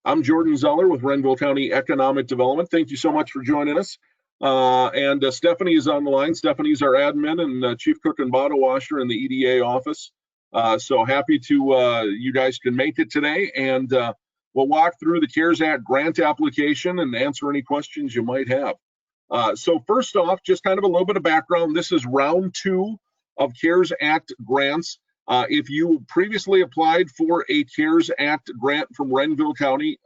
I'm Jordan Zeller with Renville County Economic Development. Thank you so much for joining us. And Stephanie is on the line. Stephanie's our admin and chief cook and bottle washer in the EDA office. So happy to you guys can make it today, and we'll walk through the CARES Act grant application and answer any questions you might have. So first off, just kind of a little bit of background. This is round 2 of CARES Act grants. If you previously applied for a CARES Act grant from Renville County,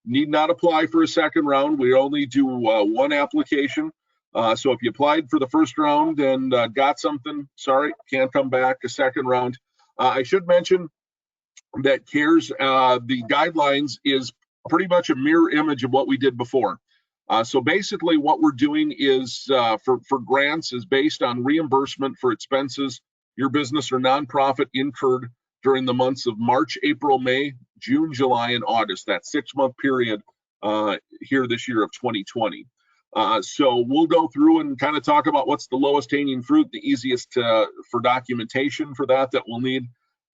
need not apply for a second round. We only do one application. So if you applied for the first round and got something, sorry, can't come back a second round. I should mention that CARES, the guidelines is pretty much a mirror image of what we did before. So basically what we're doing is for grants is based on reimbursement for expenses your business or nonprofit incurred during the months of March, April, May, June, July, and August, that 6-month period here this year of 2020. So we'll go through and kind of talk about what's the lowest hanging fruit, the easiest for documentation for that we'll need,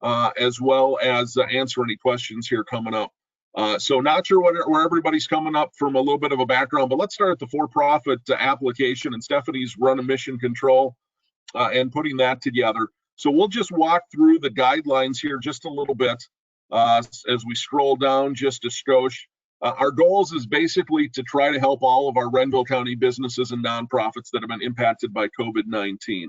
as well as answer any questions here coming up. So not sure where everybody's coming up from, a little bit of a background, but let's start at the for-profit application, and Stephanie's run a mission control and putting that together. So we'll just walk through the guidelines here just a little bit as we scroll down just a skosh. Our goals is basically to try to help all of our Renville County businesses and nonprofits that have been impacted by COVID-19.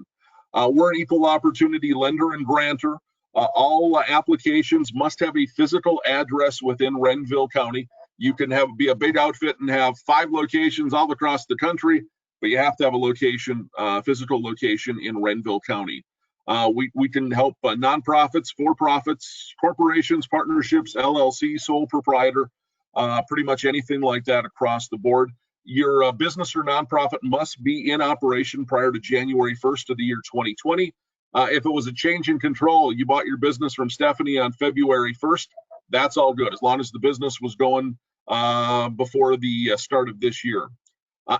We're an equal opportunity lender and grantor. All applications must have a physical address within Renville County. You can be a big outfit and have 5 locations all across the country, but you have to have a location, physical location in Renville County. We can help nonprofits, for-profits, corporations, partnerships, LLC, sole proprietor, pretty much anything like that across the board. Your business or nonprofit must be in operation prior to January 1st of the year 2020. If it was a change in control, you bought your business from Stephanie on February 1st, that's all good, as long as the business was going before the start of this year.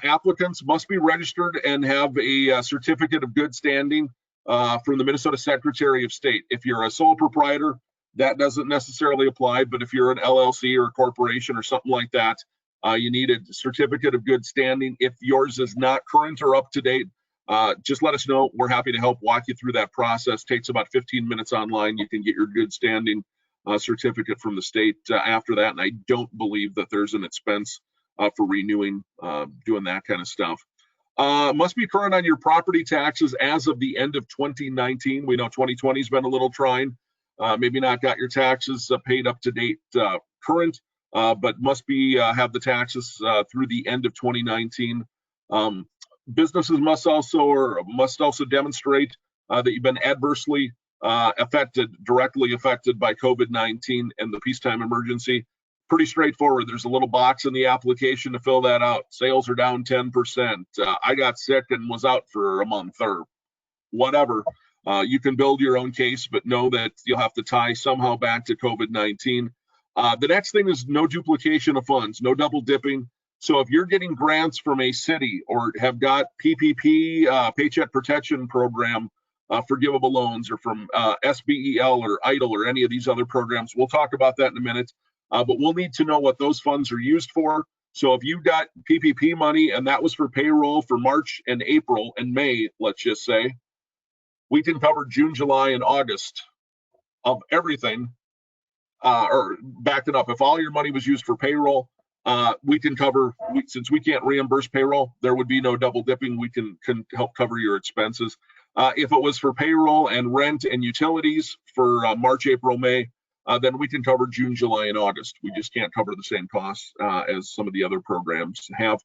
Applicants must be registered and have a certificate of good standing from the Minnesota Secretary of State. If you're a sole proprietor, that doesn't necessarily apply, but if you're an LLC or a corporation or something like that, you need a certificate of good standing. If yours is not current or up to date, just let us know. We're happy to help walk you through that process. Takes about 15 minutes online. You can get your good standing certificate from the state after that, and I don't believe that there's an expense for renewing, doing that kind of stuff. Must be current on your property taxes as of the end of 2019. We know 2020 has been a little trying. Maybe not got your taxes paid up to date current, but must be have the taxes through the end of 2019. Businesses must also demonstrate that you've been adversely directly affected by COVID-19 and the peacetime emergency. Pretty straightforward. There's a little box in the application to fill that out. Sales are down 10%. I got sick and was out for a month or whatever. You can build your own case, but know that you'll have to tie somehow back to COVID-19. The next thing is no duplication of funds, no double dipping. So if you're getting grants from a city or have got PPP, Paycheck Protection Program, forgivable loans, or from SBEL or EIDL or any of these other programs, we'll talk about that in a minute. But we'll need to know what those funds are used for. So if you got PPP money and that was for payroll for March and April and May, let's just say, we can cover June, July, and August of everything, or back it up. If all your money was used for payroll, we can cover, since we can't reimburse payroll, there would be no double dipping. We can help cover your expenses. If it was for payroll and rent and utilities for March, April, May, then we can cover June, July, and August. We just can't cover the same costs as some of the other programs have.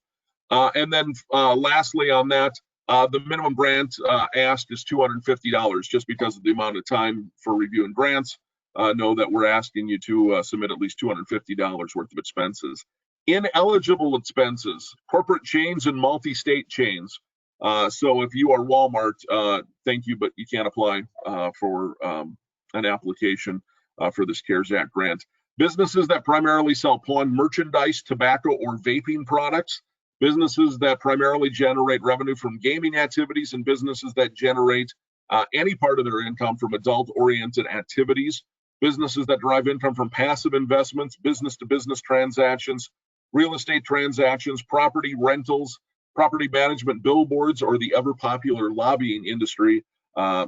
And then lastly on that, the minimum grant asked is $250, just because of the amount of time for reviewing grants. Know that we're asking you to submit at least $250 worth of expenses. Ineligible expenses, corporate chains and multi-state chains. So if you are Walmart, thank you, but you can't apply for an application for this CARES Act grant. Businesses that primarily sell pawn merchandise, tobacco, or vaping products. Businesses that primarily generate revenue from gaming activities, and businesses that generate any part of their income from adult-oriented activities. businesses that derive income from passive investments, business-to-business transactions, real estate transactions, property rentals, property management, billboards, or the ever-popular lobbying industry.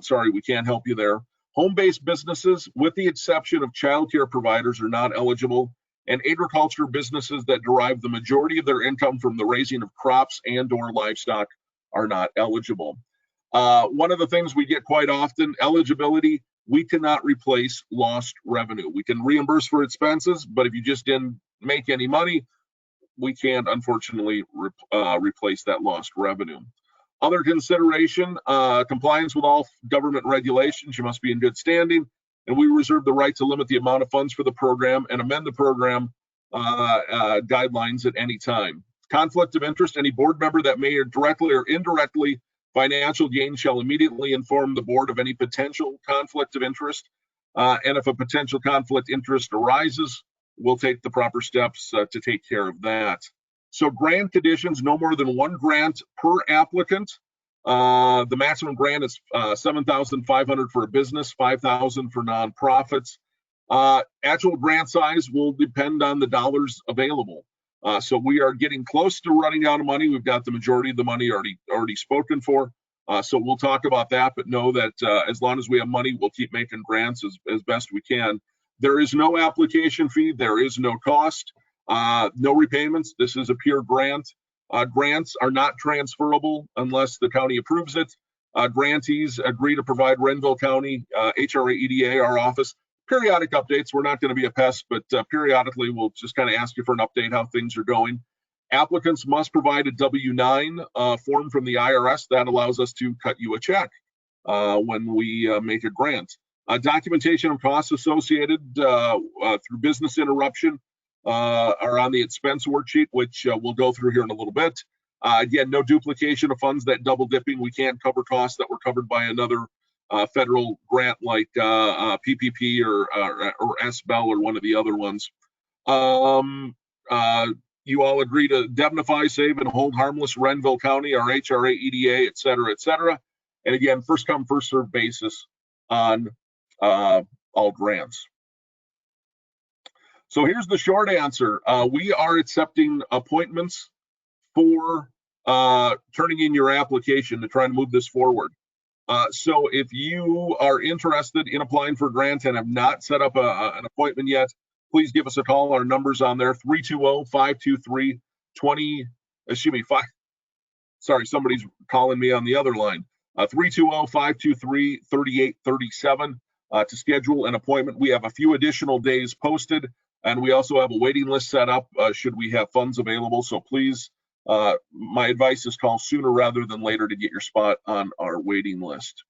Sorry, we can't help you there. Home-based businesses, with the exception of childcare providers, are not eligible, and agriculture businesses that derive the majority of their income from the raising of crops and/or livestock are not eligible. One of the things we get quite often, eligibility, we cannot replace lost revenue. We can reimburse for expenses, but if you just didn't make any money, we can't, unfortunately, replace that lost revenue. Other consideration, compliance with all government regulations. You must be in good standing, and we reserve the right to limit the amount of funds for the program and amend the program guidelines at any time. Conflict of interest, any board member that may directly or indirectly financial gain shall immediately inform the board of any potential conflict of interest. And if a potential conflict interest arises, we'll take the proper steps to take care of that. So grant conditions, no more than one grant per applicant. The maximum grant is $7,500 for a business, $5,000 for nonprofits. Actual grant size will depend on the dollars available. So we are getting close to running out of money. We've got the majority of the money already spoken for. So we'll talk about that, but know that as long as we have money, we'll keep making grants as best we can. There is no application fee. There is no cost, no repayments. This is a pure grant. Grants are not transferable unless the county approves it. Grantees agree to provide Renville County, HRA EDA, our office, periodic updates. We're not going to be a pest, but periodically we'll just kind of ask you for an update how things are going. Applicants must provide a W-9 form from the IRS. That allows us to cut you a check when we make a grant. Documentation of costs associated through business interruption are on the expense worksheet, which we'll go through here in a little bit. Again, no duplication of funds, that double dipping. We can't cover costs that were covered by another federal grant like PPP or SBEL or one of the other ones. You all agree to indemnify, save, and hold harmless Renville County, our HRA, EDA, et cetera, et cetera. And again, first come, first served basis on all grants. So here's the short answer. We are accepting appointments for turning in your application to try and move this forward. So if you are interested in applying for a grant and have not set up an appointment yet, please give us a call. Our number's on there, 320-523-20, sorry, somebody's calling me on the other line. 320-523-3837 to schedule an appointment. We have a few additional days posted, and we also have a waiting list set up should we have funds available. So please, my advice is call sooner rather than later to get your spot on our waiting list.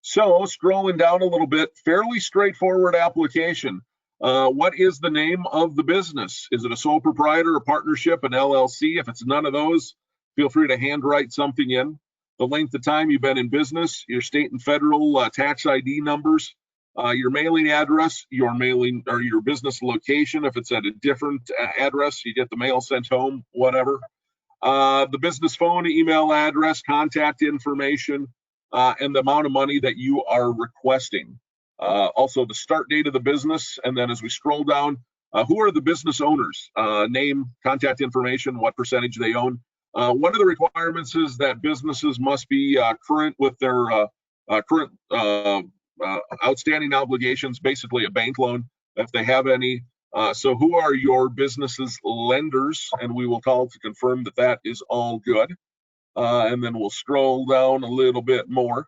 So scrolling down a little bit, fairly straightforward application. What is the name of the business? Is it a sole proprietor, a partnership, an LLC? If it's none of those, feel free to handwrite something in. The length of time you've been in business, your state and federal tax ID numbers, your mailing address, your mailing or your business location. If it's at a different address, you get the mail sent home, whatever. The business phone, email address, contact information, and the amount of money that you are requesting. Also the start date of the business, and then as we scroll down, who are the business owners? Name, contact information, what percentage they own. One of the requirements is that businesses must be current with their current outstanding obligations, basically a bank loan, if they have any. So who are your business's lenders? And we will call to confirm that that is all good. And then we'll scroll down a little bit more.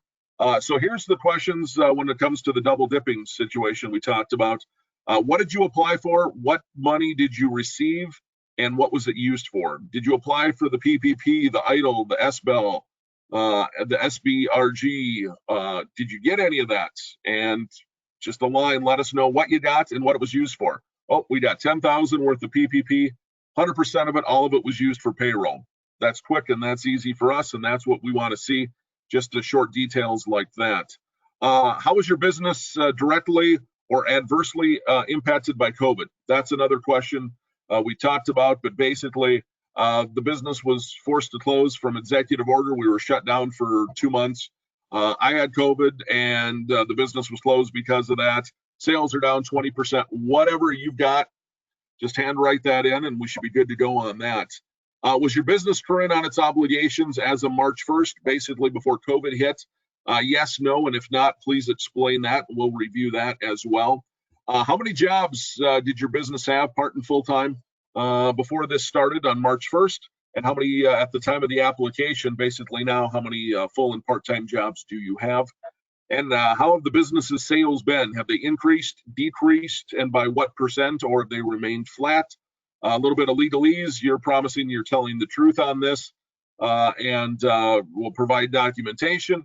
So here's the questions when it comes to the double dipping situation we talked about. What did you apply for? What money did you receive? And what was it used for? Did you apply for the PPP, the EIDL, the SBEL, the SBRG? Did you get any of that? And just a line, let us know what you got and what it was used for. Oh, we got $10,000 worth of PPP, 100% of it, all of it was used for payroll. That's quick and that's easy for us, and that's what we want to see, just the short details like that. How was your business directly or adversely impacted by COVID? That's another question we talked about, but basically the business was forced to close from executive order. We were shut down for 2 months. I had COVID and the business was closed because of that. sales are down 20%, whatever you've got, just handwrite that in and we should be good to go on that. Was your business current on its obligations as of March 1st, basically before COVID hit? Yes, no, and if not, please explain that. We'll review that as well. How many jobs did your business have, part and full-time, before this started on March 1st? And how many at the time of the application, basically now, how many full and part-time jobs do you have? And how have the business's sales been? Have they increased, decreased, and by what percent, or have they remained flat? A little bit of legalese. You're promising you're telling the truth on this, and we'll provide documentation.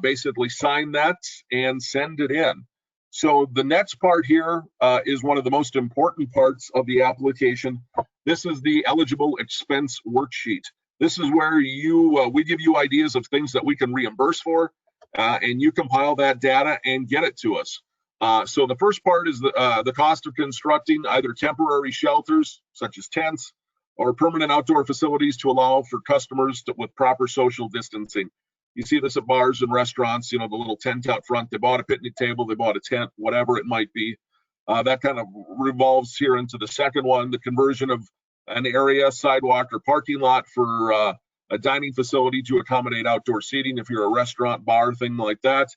Basically sign that and send it in. So the next part here is one of the most important parts of the application. This is the eligible expense worksheet. This is where we give you ideas of things that we can reimburse for, and you compile that data and get it to us. So the first part is the cost of constructing either temporary shelters, such as tents, or permanent outdoor facilities to allow for customers with proper social distancing. You see this at bars and restaurants, the little tent out front. They bought a picnic table, they bought a tent, whatever it might be. That kind of revolves here into the second one, the conversion of an area, sidewalk, or parking lot for a dining facility to accommodate outdoor seating. If you're a restaurant, bar, thing like that.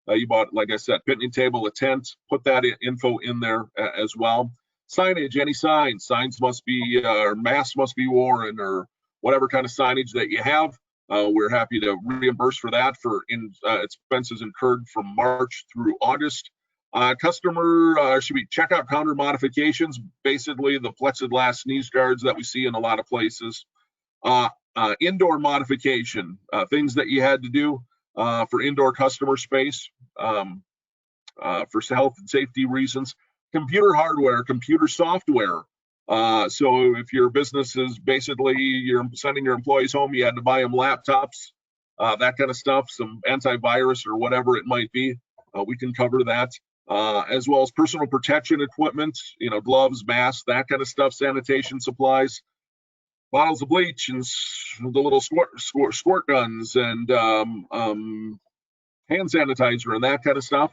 You bought, like I said, picnic table, a tent, put that info in there as well. Signage, any signs. Signs must be, or masks must be worn, or whatever kind of signage that you have. We're happy to reimburse for that for expenses incurred from March through August. Should be checkout counter modifications, basically the plexiglass sneeze guards that we see in a lot of places. Indoor modification, things that you had to do for indoor customer space for health and safety reasons. Computer hardware, computer software. So if your business is basically you're sending your employees home, you had to buy them laptops, that kind of stuff, some antivirus or whatever it might be, we can cover that. As well as personal protection equipment, gloves, masks, that kind of stuff, sanitation supplies, bottles of bleach and the little squirt guns and hand sanitizer and that kind of stuff,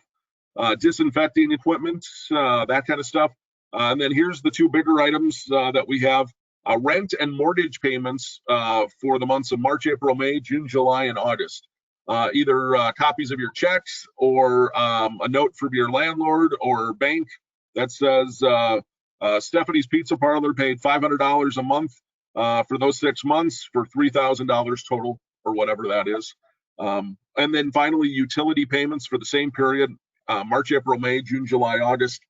disinfecting equipment, that kind of stuff. And then here's the two bigger items that we have. Rent and mortgage payments for the months of March, April, May, June, July, and August. Either copies of your checks or a note from your landlord or bank that says Stephanie's Pizza Parlor paid $500 a month for those 6 months for $3,000 total, or whatever that is. And then finally, utility payments for the same period, March, April, May, June, July, August.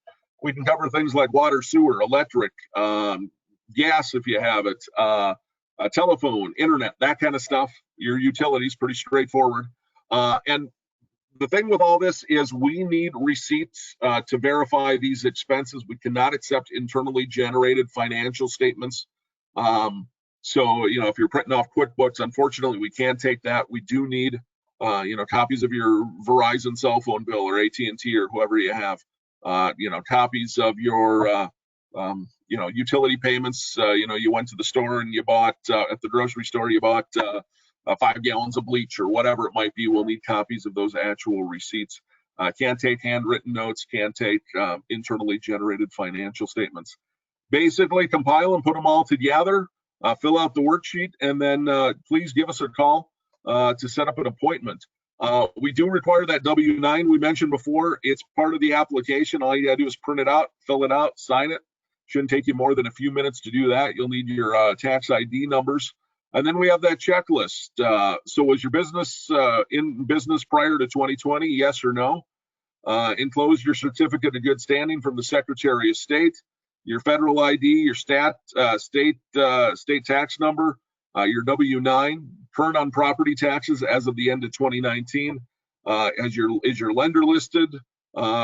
We can cover things like water, sewer, electric, gas if you have it, telephone, internet, that kind of stuff. Your utilities, pretty straightforward. And the thing with all this is we need receipts to verify these expenses. We cannot accept internally generated financial statements. So, if you're printing off QuickBooks, unfortunately, we can't take that. We do need, copies of your Verizon cell phone bill or AT&T or whoever you have. Copies of your, utility payments. You went to the store and you bought, at the grocery store, you bought 5 gallons of bleach or whatever it might be. We'll need copies of those actual receipts. Can't take handwritten notes, can't take internally generated financial statements. Basically, compile and put them all together, fill out the worksheet, and then please give us a call to set up an appointment. We do require that W-9 we mentioned before. It's part of the application. All you gotta do is print it out, fill it out, sign it. Shouldn't take you more than a few minutes to do that. You'll need your tax ID numbers. And then we have that checklist. So was your business in business prior to 2020? Yes or no? Enclose your certificate of good standing from the Secretary of State, your federal ID, your state tax number, your W-9, current on property taxes as of the end of 2019, is your lender listed,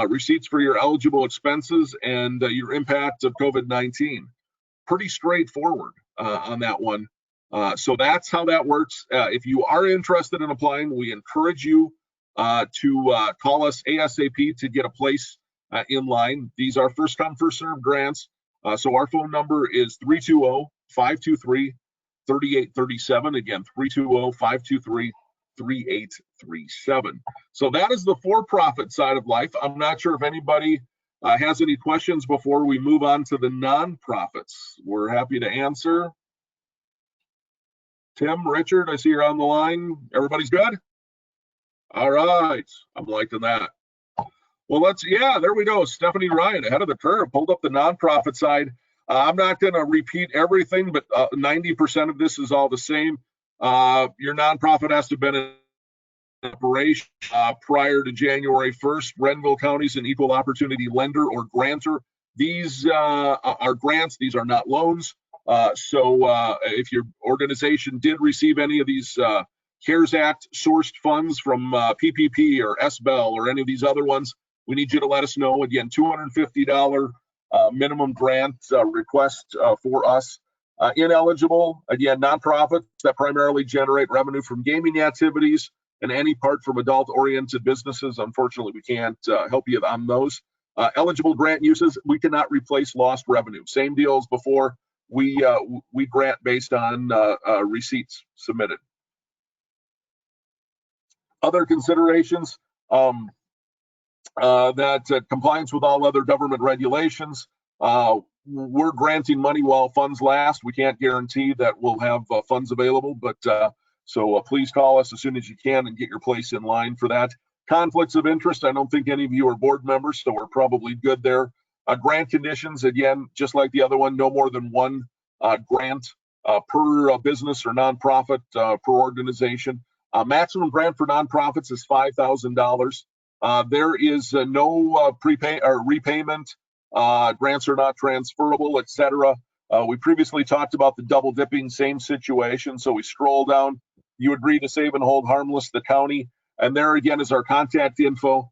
receipts for your eligible expenses, and your impact of COVID-19. Pretty straightforward on that one. So that's how that works. If you are interested in applying, we encourage you to call us ASAP to get a place in line. These are first come, first served grants. So our phone number is 320-523-3837. Again, 320-523-3837. So that is the for-profit side of life. I'm not sure if anybody has any questions before we move on to the nonprofits? We're happy to answer. Tim, Richard, I see you're on the line. Everybody's good? All right. I'm liking that. Well, there we go. Stephanie Ryan, ahead of the curve, pulled up the nonprofit side. I'm not going to repeat everything, but 90% of this is all the same. Your nonprofit has to have been in operation prior to January 1st. Renville County is an equal opportunity lender or grantor. These are grants. These are not loans. So if your organization did receive any of these CARES Act sourced funds from PPP or SBEL or any of these other ones, we need you to let us know. Again, $250 minimum grant request for us. Ineligible, again, nonprofits that primarily generate revenue from gaming activities and any part from adult-oriented businesses. Unfortunately, we can't help you on those. Eligible grant uses, we cannot replace lost revenue. Same deal as before. We grant based on receipts submitted. Other considerations, that compliance with all other government regulations. We're granting money while funds last. We can't guarantee that we'll have funds available, but so please call us as soon as you can and get your place in line for that. Conflicts of interest, I don't think any of you are board members, so we're probably good there. Grant conditions, again, just like the other one, no more than one grant per business or nonprofit per organization. Maximum grant for nonprofits is $5,000. There is no prepay or repayment. Grants are not transferable, etc. We previously talked about the double dipping, same situation. So we scroll down. You agree to save and hold harmless the county, and there again is our contact info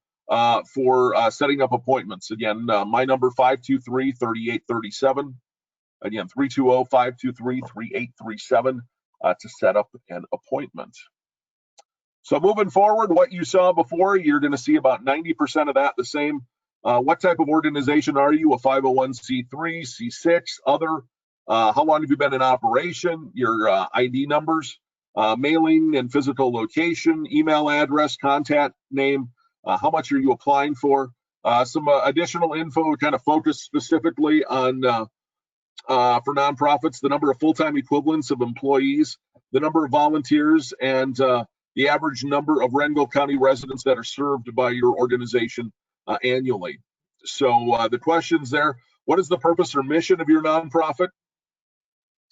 for setting up appointments. Again, my number 523-3837. Again, 320-523-3837 to set up an appointment. So moving forward, what you saw before, you're going to see about 90% of that the same. What type of organization are you? A 501c3, C6, other? How long have you been in operation? Your ID numbers, mailing and physical location, email address, contact name. How much are you applying for? Some additional info kind of focused specifically on for nonprofits, the number of full-time equivalents of employees, the number of volunteers, and the average number of Renville County residents that are served by your organization annually. So the questions there, what is the purpose or mission of your nonprofit?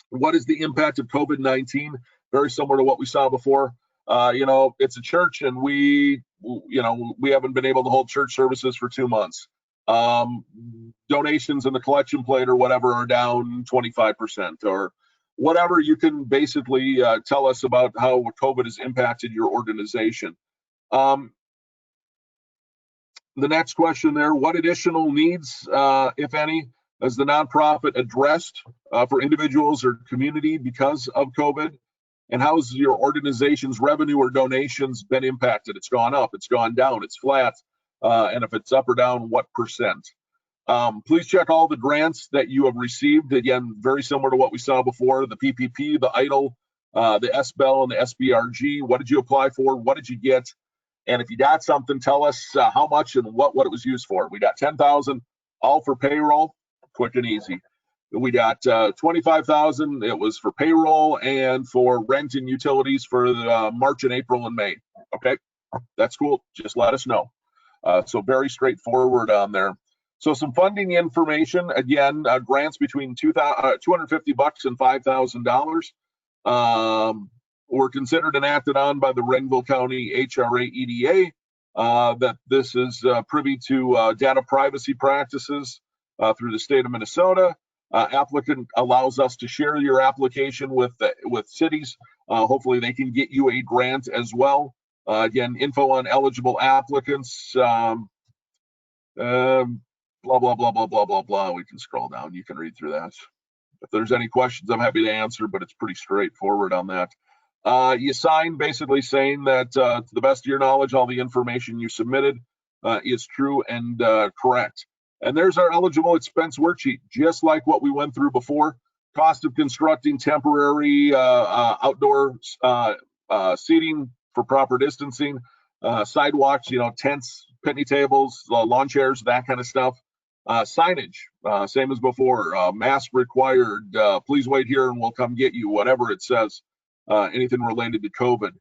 What is the impact of COVID-19? Very similar to what we saw before. It's a church and we haven't been able to hold church services for 2 months. Donations in the collection plate or whatever are down 25% or whatever. You can basically tell us about how COVID has impacted your organization. The next question there, what additional needs, if any, has the nonprofit addressed for individuals or community because of COVID? And how's your organization's revenue or donations been impacted? It's gone up, it's gone down, it's flat. And if it's up or down, what percent? Please check all the grants that you have received. Again, very similar to what we saw before, the PPP, the EIDL, the SBEL, and the SBRG. What did you apply for? What did you get? And if you got something, tell us how much and what it was used for. We got $10,000, all for payroll, quick and easy. We got $25,000. It was for payroll and for rent and utilities for the, March and April and May. Okay, that's cool. Just let us know. So very straightforward on there. So some funding information, again, grants between $250 and $5,000 were considered and acted on by the Renville County HRA EDA. That this is privy to data privacy practices through the state of Minnesota. Applicant allows us to share your application with cities. Hopefully they can get you a grant as well. Again, info on eligible applicants. Blah, blah, blah, blah, blah, blah, blah. We can scroll down. You can read through that. If there's any questions, I'm happy to answer, but it's pretty straightforward on that. You sign basically saying that to the best of your knowledge, all the information you submitted is true and correct. And there's our eligible expense worksheet, just like what we went through before. Cost of constructing temporary outdoor seating for proper distancing, sidewalks, tents, picnic tables, lawn chairs, that kind of stuff. Signage, same as before, mask required, please wait here and we'll come get you, whatever it says, anything related to COVID.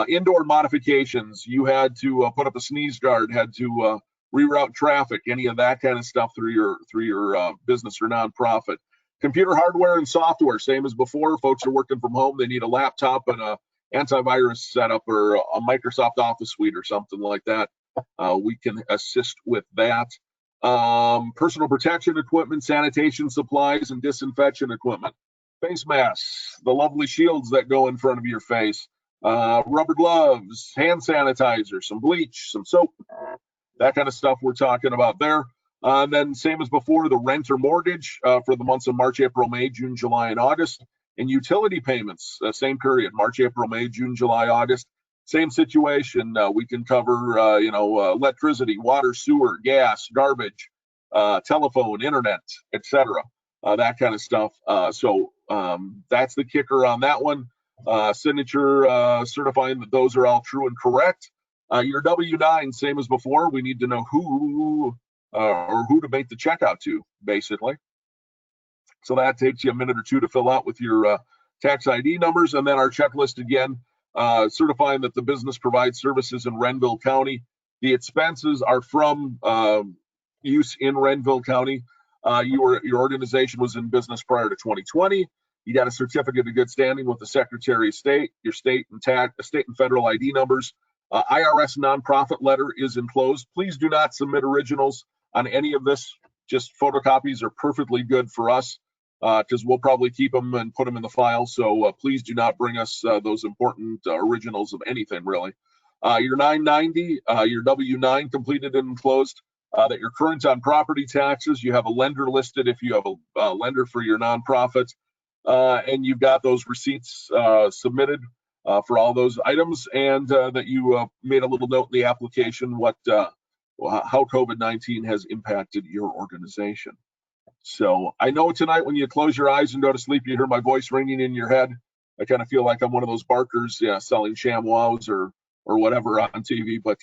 Indoor modifications, you had to put up a sneeze guard, had to reroute traffic, any of that kind of stuff through your business or nonprofit. Computer hardware and software, same as before. Folks are working from home. They need a laptop and a antivirus setup or a Microsoft Office suite or something like that. We can assist with that. Personal protection equipment, sanitation supplies, and disinfection equipment. Face masks, the lovely shields that go in front of your face. Rubber gloves, hand sanitizer, some bleach, some soap, that kind of stuff we're talking about there. And then same as before, the rent or mortgage for the months of March, April, May, June, July, and August. And utility payments, same period, March, April, May, June, July, August. Same situation. We can cover, electricity, water, sewer, gas, garbage, telephone, internet, etc. That kind of stuff. So that's the kicker on that one. Signature certifying that those are all true and correct. Your W-9, same as before. We need to know who to make the check out to, basically. So that takes you a minute or two to fill out with your tax ID numbers, and then our checklist again, certifying that the business provides services in Renville County. The expenses are from use in Renville County. Your organization was in business prior to 2020. You got a certificate of good standing with the Secretary of State. Your state and federal ID numbers. IRS nonprofit letter is enclosed. Please do not submit originals on any of this. Just photocopies are perfectly good for us because we'll probably keep them and put them in the file. So please do not bring us those important originals of anything, really. Your 990, your W-9 completed and enclosed, that you're current on property taxes. You have a lender listed if you have a lender for your nonprofit, and you've got those receipts submitted for all those items, and that you made a little note in the application how COVID-19 has impacted your organization. So I know tonight when you close your eyes and go to sleep, you hear my voice ringing in your head. I kind of feel like I'm one of those barkers, selling ShamWows or whatever on TV, but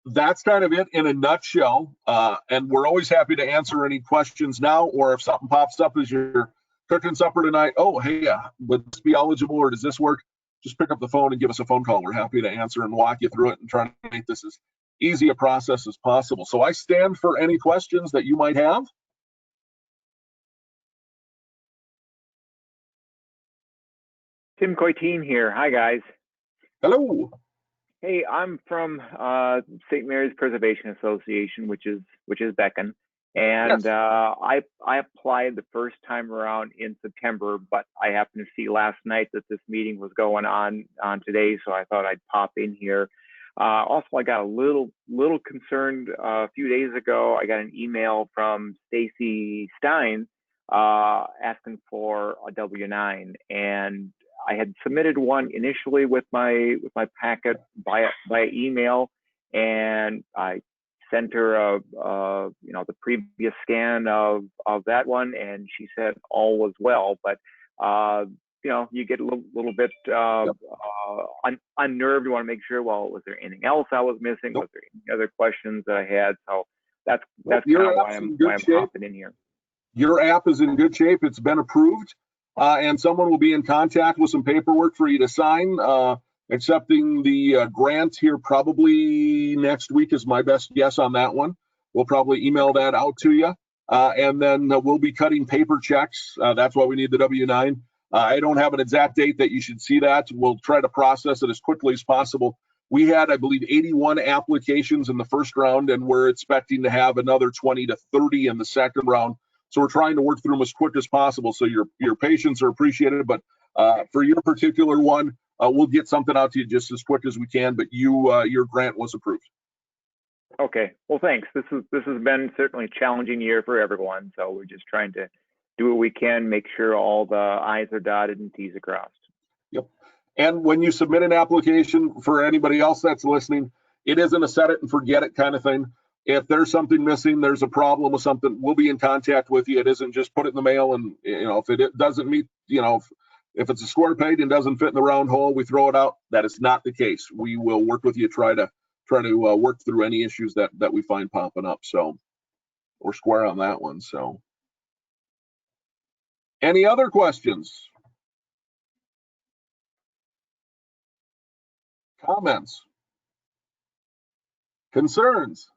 that's kind of it in a nutshell. And we're always happy to answer any questions now, or if something pops up as you're cooking supper tonight, oh, hey, would this be eligible or does this work? Just pick up the phone and give us a phone call. We're happy to answer and walk you through it and try to make this as easy a process as possible. So I stand for any questions that you might have. Tim Coitine here. Hi, guys. Hello. Hey, I'm from St. Mary's Preservation Association, which is Beacon, and yes. I applied the first time around in September, but I happened to see last night that this meeting was going on today, so I thought I'd pop in here. Also, I got a little concerned a few days ago. I got an email from Stacy Stein asking for a W-9, and I had submitted one initially with my packet via email, and I sent her the previous scan of that one, and she said all was well. But you get a little bit unnerved. You want to make sure. Well, was there anything else I was missing? Nope. Was there any other questions that I had? So that's kind of why I'm popping in here. Your app is in good shape. It's been approved. And someone will be in contact with some paperwork for you to sign, accepting the grant here probably next week is my best guess on that one. We'll probably email that out to you. And then we'll be cutting paper checks. That's why we need the W-9. I don't have an exact date that you should see that. We'll try to process it as quickly as possible. We had, I believe, 81 applications in the first round, and we're expecting to have another 20 to 30 in the second round. So we're trying to work through them as quick as possible. So your patience are appreciated, but for your particular one, we'll get something out to you just as quick as we can. But your grant was approved. Okay. Well, thanks. This has been certainly a challenging year for everyone. So we're just trying to do what we can, make sure all the I's are dotted and T's are crossed. Yep. And when you submit an application, for anybody else that's listening, it isn't a set it and forget it kind of thing. If there's something missing, there's a problem with something, we'll be in contact with you. It isn't just put it in the mail and, if it doesn't meet, if it's a square peg and doesn't fit in the round hole, we throw it out. That is not the case. We will work with you, try to work through any issues that we find popping up. So we're square on that one. So, any other questions? Comments? Concerns?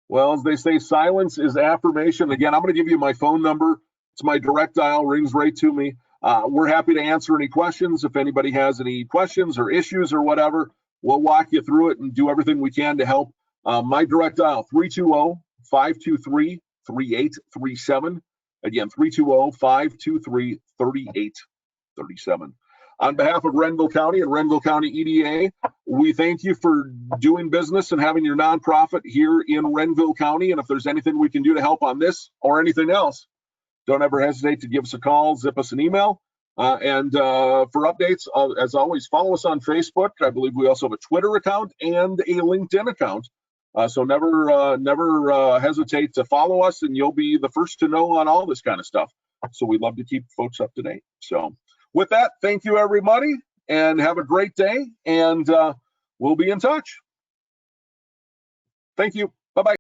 Well, as they say, silence is affirmation. Again, I'm going to give you my phone number. It's my direct dial, rings right to me. We're happy to answer any questions. If anybody has any questions or issues or whatever, we'll walk you through it and do everything we can to help. My direct dial, 320-523-3837. Again, 320-523-3837. On behalf of Renville County and Renville County EDA, we thank you for doing business and having your nonprofit here in Renville County. And if there's anything we can do to help on this or anything else, don't ever hesitate to give us a call, zip us an email. And for updates, as always, follow us on Facebook. I believe we also have a Twitter account and a LinkedIn account. So never hesitate to follow us, and you'll be the first to know on all this kind of stuff. So we'd love to keep folks up to date. So with that, thank you, everybody, and have a great day, and we'll be in touch. Thank you.